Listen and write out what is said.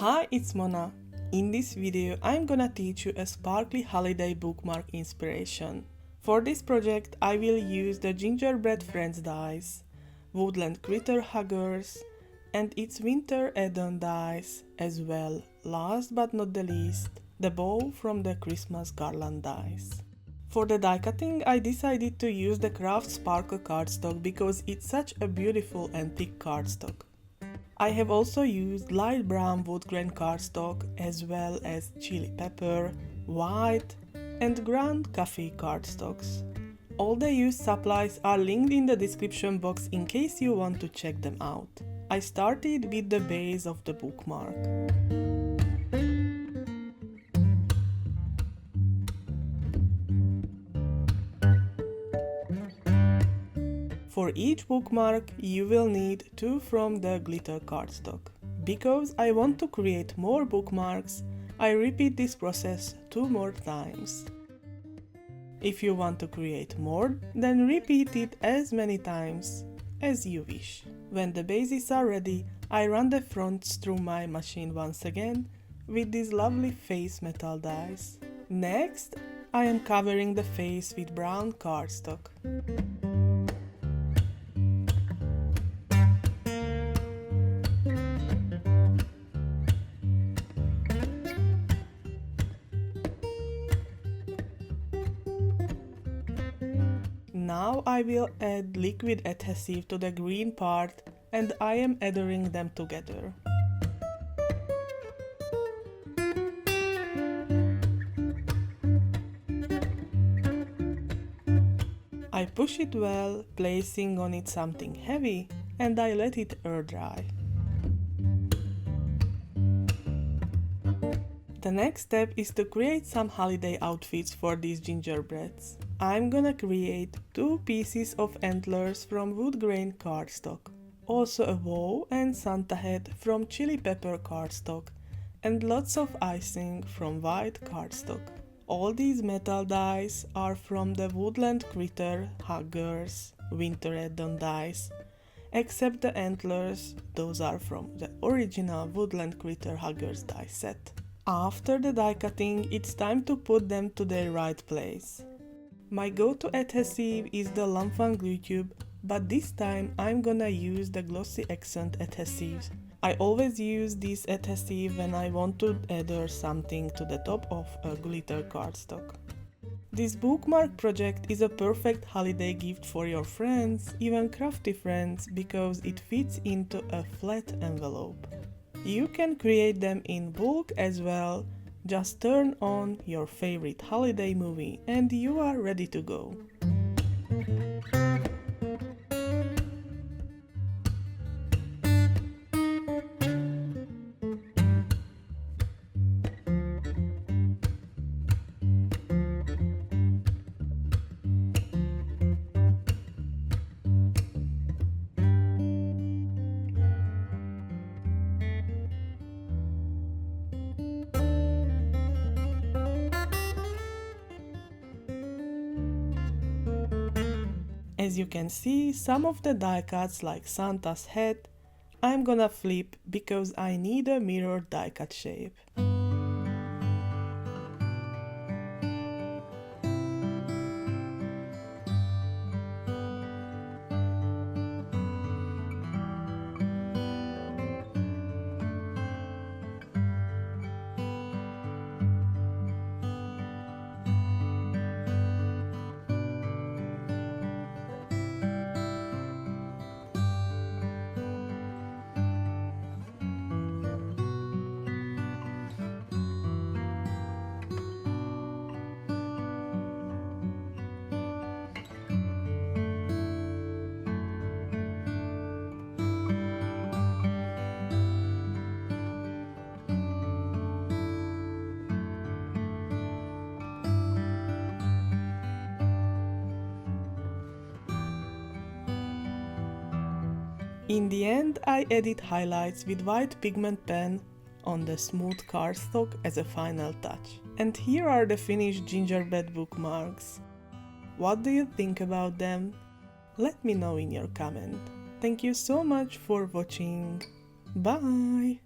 Hi, it's Mona. In this video, I'm gonna teach you a sparkly holiday bookmark inspiration. For this project, I will use the Gingerbread Friends dies, Woodland Critter Huggers, and its winter add-on dies, as well, last but not the least, the bow from the Christmas garland dies. For the die cutting, I decided to use the Kraft Sparkle cardstock because it's such a beautiful and thick cardstock. I have also used light brown woodgrain cardstock as well as chili pepper, white and ground coffee cardstocks. All the used supplies are linked in the description box in case you want to check them out. I started with the base of the bookmark. For each bookmark, you will need 2 from the glitter cardstock. Because I want to create more bookmarks, I repeat this process 2 more times. If you want to create more, then repeat it as many times as you wish. When the bases are ready, I run the fronts through my machine once again with these lovely face metal dies. Next, I am covering the face with brown cardstock. Now I will add liquid adhesive to the green part and I am adhering them together. I push it well, placing on it something heavy, and I let it air dry. The next step is to create some holiday outfits for these gingerbreads. I'm gonna create 2 pieces of antlers from woodgrain cardstock, also a bow and Santa hat from chili pepper cardstock, and lots of icing from white cardstock. All these metal dies are from the Woodland Critter Huggers winter add-on dies, except the antlers, those are from the original Woodland Critter Huggers die set. After the die cutting, it's time to put them to their right place. My go-to adhesive is the lawnfawn glue tube, but this time I'm gonna use the glossy accent adhesives. I always use this adhesive when I want to adhere something to the top of a glitter cardstock. This bookmark project is a perfect holiday gift for your friends, even crafty friends, because it fits into a flat envelope. You can create them in bulk as well. Just turn on your favorite holiday movie and you are ready to go. As you can see, some of the die cuts like Santa's hat, I'm gonna flip because I need a mirror die cut shape. In the end, I added highlights with white pigment pen on the smooth cardstock as a final touch. And here are the finished gingerbread bookmarks. What do you think about them? Let me know in your comment. Thank you so much for watching. Bye!